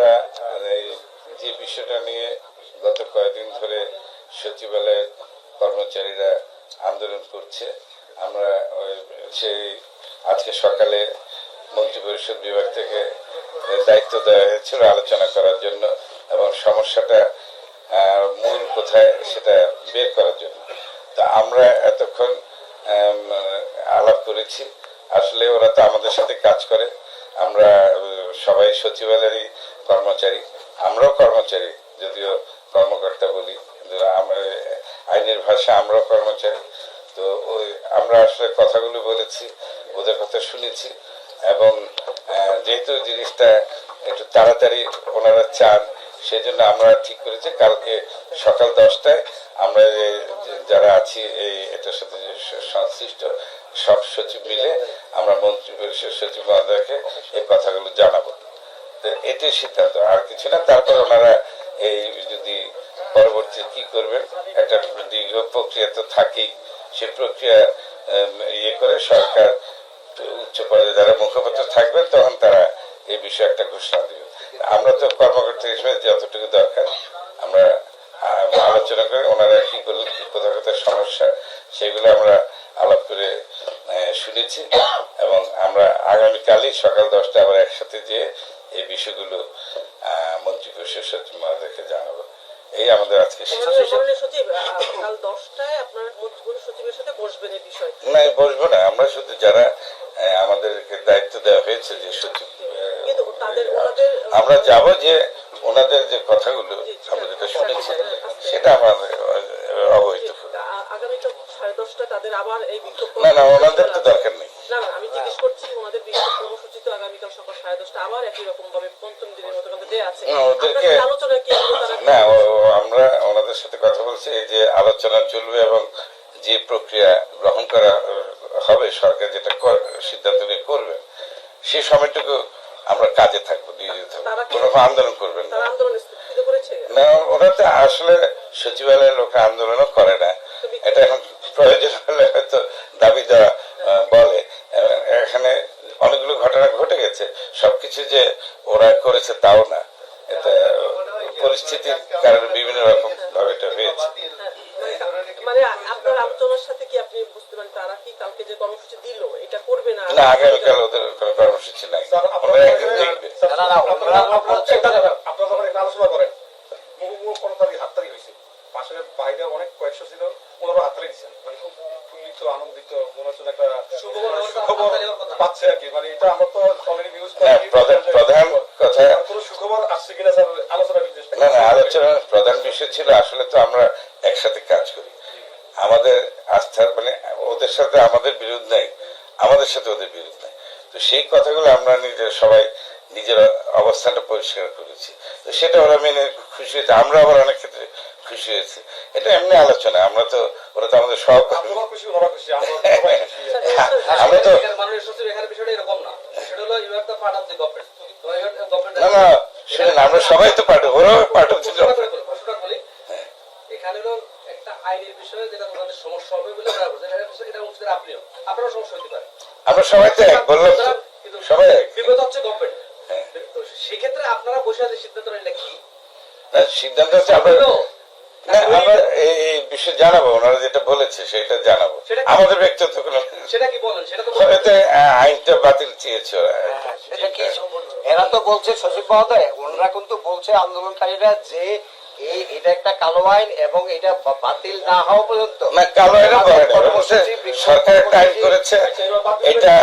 আমরা যে বিষয়টা নিয়ে গত কয়েকদিন ধরে সচিবালয়ের কর্মচারীরা আন্দোলন করছে, আমরা সেই আজকে সকালে মন্ত্রিপরিষদ বিভাগ থেকে দায়িত্ব দেওয়া হয়েছিল আলোচনা করার জন্য এবং সমস্যাটা মূল কোথায় সেটা বের করার জন্য। তো আমরা এতক্ষণ আলাপ করেছি। আসলে ওরা তো আমাদের সাথে কাজ করে, আমরা সবাই সচিবালয়েরই কর্মচারী, আমরাও কর্মচারী, যদিও কর্মকর্তা বলি, আইনের ভাষা আমরাও কর্মচারী। তো আমরা আসলে কথাগুলো বলেছি, ওদের কথা শুনেছি এবং যেহেতু জিনিসটা একটু তাড়াতাড়ি ওনারা চান, সেই জন্য আমরা ঠিক করেছি কালকে সকাল 10টায় আমরা যারা আছি এটার সাথে সংশ্লিষ্ট সব সচিব মিলে আমরা মন্ত্রী পরিষদ সচিব মহোদয়কে এই কথাগুলো জানাবো। তো এটাই সিদ্ধান্ত, আর কিছু না। তারপর ওনারা এই যদি পরবর্তী কি করবেন, একটা দীর্ঘ প্রক্রিয়া তো থাকেই, সে প্রক্রিয়া করে সরকার উচ্চ পর্যায়ে যারা মুখপাত্র থাকবেন তখন তারা এই বিষয়ে একটা ঘোষণা দেবে। আমরা তো কর্মকর্তা হিসেবে যতটুকু দরকার আমরা আলোচনা করে ওনারা কি করলেন, কোথায় কোথায় সমস্যা, সেগুলো আমরা আলাপ করে শুনেছি এবং আমরা আগামীকালই সকাল 10টায় আবার একসাথে যেয়ে এই বিষয়গুলো মন্ত্রী পরিষদ সচিব মহোদয়কে জানাবো। এই আমাদের আজকে না, বসবো না। আমরা শুধু যারা আমাদেরকে দায়িত্ব দেওয়া হয়েছে যে সচিব, আমরা যাব যে ওনাদের যে কথাগুলো আমরা যেটা শুনেছি সেটা আমাদের অবহিত করব। না না, ওনাদের তো দরকার নেই। আমি জিজ্ঞেস করছি ওনাদের বিক্ষোভ কর্মসূচি তো আগামীকাল সকাল 10:30 আবার একই রকম ভাবে 5ম দিনের মতো দেয়া আছে। ওদেরকে না, আমরা ওনাদের সাথে কথা বলছি, এই যে আলোচনা চলবে এবং যে প্রক্রিয়া গ্রহণ করা হবে, সরকার যেটা সিদ্ধান্ত নিয়ে করবেন সেই সময়টুকু আমরা কাজে থাকবো, নিয়োজিত থাকবো, কোনো আন্দোলন করবেন না। না, ওরা তো আসলে সচিবালয়ের লোকে আন্দোলনও করে না, এটা এখন প্রয়োজন হলে হয়তো দাবি দেওয়া বলে। এখানে অনেকগুলো ঘটনা ঘটে গেছে, সবকিছু যে ওরা করেছে তাও না, এটা পরিস্থিতির কারণে বিভিন্ন রকম ভাবে এটা হয়েছে। মানে আপনার আলোচনার সাথে কি আপনি বুঝতে পারেন তারা কি কালকে যে কর্মসূচি দিল এটা করবে না? না, আগামীকাল ওদের কোনো কর্মসূচি নাই, ওরা একদিন দেখবে। আপনারা যখন এটা আলোচনা করেন, কোনো তারিখ হাততালি হয়েছে, পাশের বাইরে অনেক কয়েকশো ছিল, ওনারা হাততালি দিচ্ছেন, মানে খুব ফুল্লিত আনন্দিত মনে হচ্ছে একটা সুখবর পাচ্ছে আর কি। মানে এটা আমরা তো অলরেডি নিউজ প্রধান কথা কোনো সুখবর আসছে কিনা স্যার আলোচনা বিশেষ না না, আলোচনার প্রধান বিষয় ছিল আসলে তো আমরা একসাথে কাজ করি, আমাদের আস্থার মানে ওদের সাথে আমাদের বিরোধ নাই, আমাদের সাথে ওদের বিরোধ নাই। তো সেই কথাগুলো আমরা সবাই নিজের অবস্থানটা পরিষ্কার করেছি, তো সেটা ওরা মেনে খুশি হয়েছে, আমরা আবার অনেক ক্ষেত্রে খুশি হয়েছে। এটা এমনি আলোচনা, আমরা তো ওরা তো আমাদের সব আমরা তো না না শুনেন, আমরা সবাই তো পাঠ, ওরাও পাঠ হচ্ছে। এখানে একটা আইনের বিষয়ে যেটা তোমাদের সমস্যা হবে বলে এটা উচিত, আপনিও আপনারও সমস্যা হতে পারে, আমরা সবাই তো এক বললাম, সবাই বিপদ হচ্ছে গভর্নমেন্ট। তো সেক্ষেত্রে আপনারা বসে আছে সিদ্ধান্ত নিলেন কি? সিদ্ধান্ত হচ্ছে আমরা এই বিষয়ে জানাবো, ওনারা যেটা বলেছে সেটা জানাবো, আমাদের ব্যক্তিগত কোনো সেটা কি বলেন, সেটা তো আইনটা বাতিল চেয়েছে ওরা। এরা তো বলছে সচিব মহোদয়, ওনারা কিন্তু বলছে আন্দোলনকারীরা যে এটা একটা কালো আইন এবং এটা বাতিল না হওয়া পর্যন্ত না, কালো আইনও করে না, সরকার একটা আইন করেছে, এটা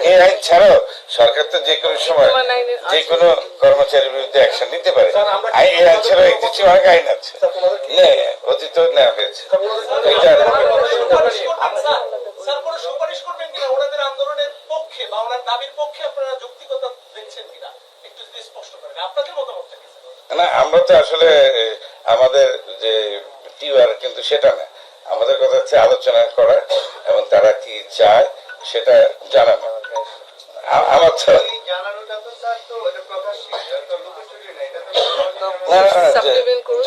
এই আইন ছাড়াও সরকার তো যে কোনো সময় যে কোনো কর্মচারীর বিরুদ্ধে অ্যাকশন নিতে পারে। এই আইন ছাড়াও কিছু অনেক আইন আছে, অতীত নেওয়া হয়েছে। না, আমরা তো আসলে আমাদের যে টিউআর কিন্তু সেটা না, আমাদের কথা হচ্ছে আলোচনা করা এবং তারা কি চায় সেটা জানানো। আমার তো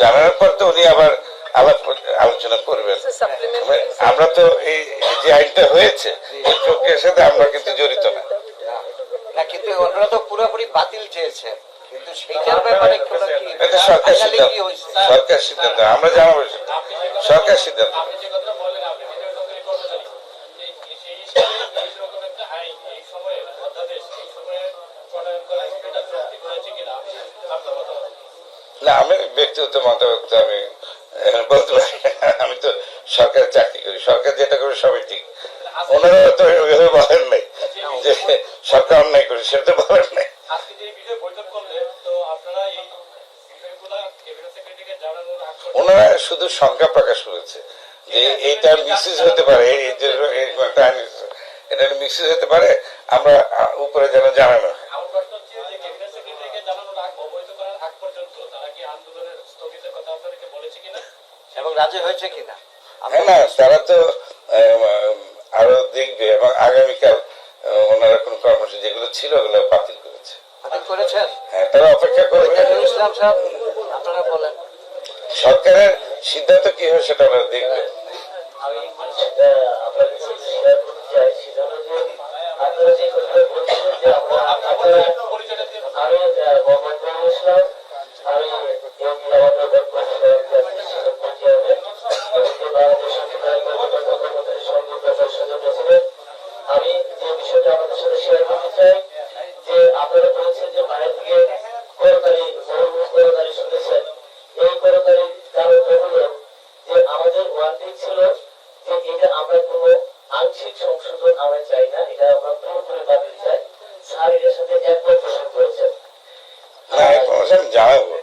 জানানোর পর তো উনি আবার আলোচনা করবেন। আমরা তো এই যে আইনটা হয়েছে এই প্রক্রিয়ার সাথে আমরা কিন্তু জড়িত না। কিন্তু ওনারা তো পুরোপুরি আপনি বাতিল চেয়েছেন, কিন্তু সেইটার ব্যাপারে কোনো কি এটা সরকার finally সিদ্ধান্ত, কি হয়েছে? সরকার সিদ্ধান্ত, আমরা জানাবো সেটা। সরকার সিদ্ধান্ত। আপনি যে কথা বললেন, আপনি ভিডিও সরকারি কর্মচারী, সেই হিসাবে এই রকম একটা আইন এই সময়ে অধ্যাদেশ এই সময়ে প্রণয়ন করা এটা যৌক্তিক হয়েছে কিনা আপনি আপনার মতামত। না, আমি ব্যক্তিগত মতামত আমি বলতে পারি না। আমি তো সরকারি চাকরি করি, সরকার যেটা করে সবই ঠিক। ওনারা তো ওইভাবে বলেন নাই যে সরকার অন্যায় করে, সেটা তো বলেন নাই। আজকে যে বিষয়ে বৈঠক করলেন, তো আপনারা এই বিষয়গুলো ক্যাবিনেট সেক্রেটারিকে জানানোর আগ পর্যন্ত ওনারা শুধু সংখ্যা প্রকাশ করেছে যে এইটা মিসিস হতে পারে, এই যে একটা আইন এসেছে, এটা মিসিস হতে পারে, আমরা উপরে যেন জানানো হয়। আমার প্রশ্ন হচ্ছে যে ক্যাবিনেট সেক্রেটারিকে জানানোর আগ অবহিত করার আগ পর্যন্ত তারা কি আন্দোলনের স্থগিতের কথা আপনাদেরকে বলেছে কিনা? এবং রাজি হয়েছে কিনা? হ্যাঁ, না, তারা তো আরো দেখবে এবং আগামীকাল ওনারা কোন কর্মসূচি যেগুলো ছিল ওগুলো বাতিল করেছে। বাতিল করেছেন? হ্যাঁ, তারা অপেক্ষা করবে। নজরুল ইসলাম সাহেব, আপনারা বলেন। সরকারের সিদ্ধান্ত কি হবে সেটা ওরা দেখবে। আমি সেটা আপনার কাছে শেয়ার করতে চাই, সেটা হলো যে আপনারা যে কথাটা বলছিলেন যে আপনারা পরিচয়টা দিয়ে আমি মোহাম্মদ নজরুল ইসলাম, আমি আমাদের আমি যে বিষয়টা আপনাদের সাথে শেয়ার করতে চাই যে আপনারা বলছেন যে বাইরে থেকে করতালি করতালি শুনেছেন। এই করতালির কারণটা হলো যে আমাদের ওয়ার্ডিং ছিল যে এটা আমরা কোনো আংশিক সংশোধন আমরা চাই না, এটা আমরা পুরোপুরি বাতিল চাই। স্যার এটার সাথে একমত পোষণ করেছেন। না, এই প্রমোশন জানাবো,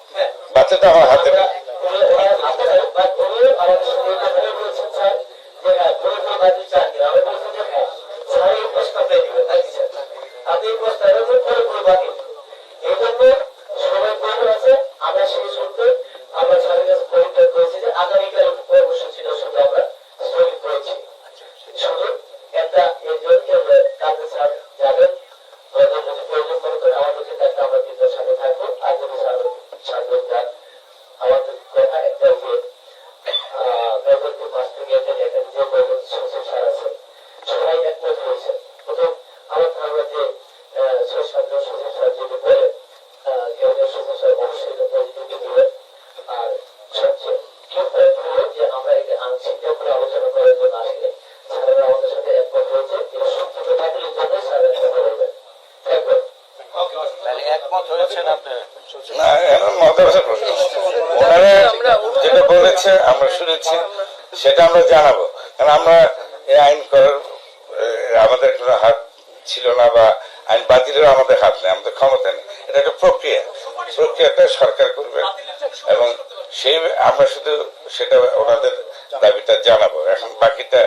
বাচ্চাটা আমার হাতে নেই। আগামীকাল কর্মসূচিটা শুধু আমরা স্থগিত করেছি। শুধু একটা কালকে স্যার যাবেন, হয়তো যদি প্রয়োজন মনে করে আমাদেরকে ডাকলে আমরা কিন্তু সাথে থাকবো। আর যদি সাথে যান, আমাদের কথা একটা যে মেজরপুর মাস থেকে এখানে যে কয়েকজন সচিব স্যার আছেন সবাই একমত হয়েছেন। প্রথম আমার ধারণা যে ৬-৭ জন সচিব স্যার যদি বলেন, কেন্দ্রীয় সচিব স্যার অবশ্যই এটা পজিটিভলি দিবেন। আর সবচেয়ে ইম্পর্টেন্ট হলো যে আমরা এটা আংশিক ব্যাপারে আলোচনা করার জন্য আসলে স্যারেরা আমাদের সাথে একমত হয়েছে। এটা সবথেকে বাতিলের জন্য স্যার একমত হবেন। একমত তাহলে একমত হয়েছেন আপনারা? না, এখন মতামতের প্রশ্ন। ওনারা যেটা বলেছে আমরা শুনেছি, সেটা আমরা জানাবো। কারণ আমরা এই আইন করার আমাদের কোনো হাত ছিল না, বা আইন বাতিলের আমাদের হাত নেই, আমাদের ক্ষমতা নেই। এটা একটা প্রক্রিয়া, প্রক্রিয়াটা সরকার করবে এবং সেই আমরা শুধু সেটা ওনাদের দাবিটা জানাবো। এখন বাকিটা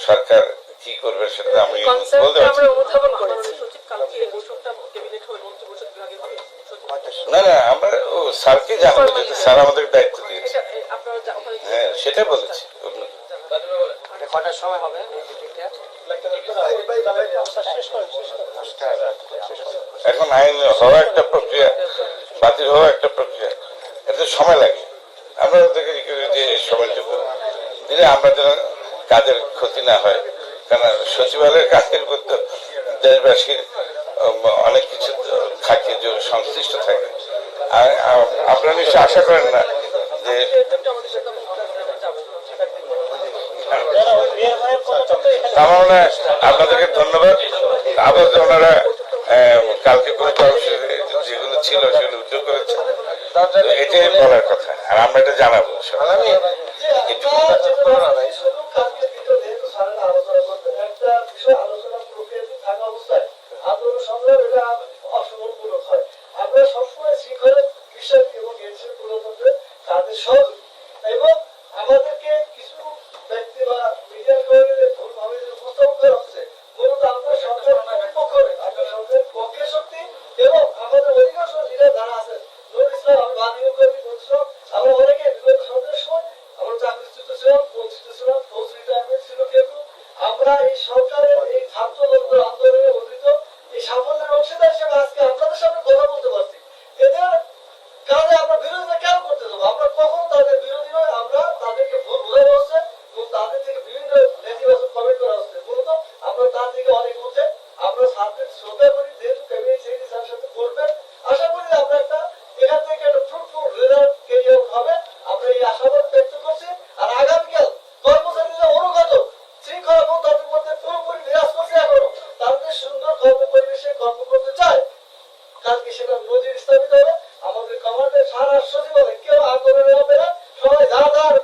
সরকার কি করবে সেটা আমি বলতে কনসেপ্টটা পারছি আমরা না। অনুধাবন করেছি। সচিব কালকে এই বৈঠকটা ক্যাবিনেট হবে, মন্ত্রী পরিষদ বিভাগে হবে। না, না, আমরা স্যারকে জানাবো, যেহেতু স্যার আমাদের দায়িত্ব দিয়েছে। এটা আপনারা ওখানে হ্যাঁ, সেটাই বলেছি। এটা কটার সময় হবে এই মিটিংটা? এখন আইন হওয়া একটা প্রক্রিয়া, বাতিল হওয়া একটা প্রক্রিয়া, এতে সময় লাগে। আমরা ওদেরকে ই করি যে এই সময়টুকু দিলে আমরা যেন কাজের ক্ষতি না হয়। কারণ সচিবালয়ের কাজের উপর তো দেশবাসীর অনেক কিছু থাকে, যে সংশ্লিষ্ট থাকে। আর আপনারা নিশ্চয় আশা করেন না যে আমাদের সাথে যাবেন। আমার মনে হয় আপনাদেরকে ধন্যবাদ। আবার যে ওনারা কালকে কোনো কর্মসূচি যেগুলো ছিল সেগুলো উদ্যোগ করেছে, এটাই বলার কথা। আর আমরা এটা জানাবো। আমরা সবসময় শৃঙ্খলা বিষয় এবং তাদের সহযোগী এবং আমাদেরকে কিছু ব্যক্তি বা মিডিয়ার কারণে ভুলভাবে যে উপস্থাপন করা হচ্ছে, মূলত আমরা সরকারের পক্ষ নয়, আমরা সরকারের পক্ষে শক্তি এবং আমাদের অধিকাংশ লিডার যারা আছেন, নুরুল ইসলাম, আমি বাদীয় কর্মী বলছিলাম, আমরা অনেকে বিগত সরকারের সময় আমরা চাকরিচ্যুত ছিলাম, বঞ্চিত ছিলাম, ফৌজ রিটায়ারমেন্ট ছিল, কেউ আমরা সেটা নজির স্থাপিত হবে। আমাদের কমান্ডের সারা সচিবালয় কেউ আন্দোলনে হবে না, সবাই যার যার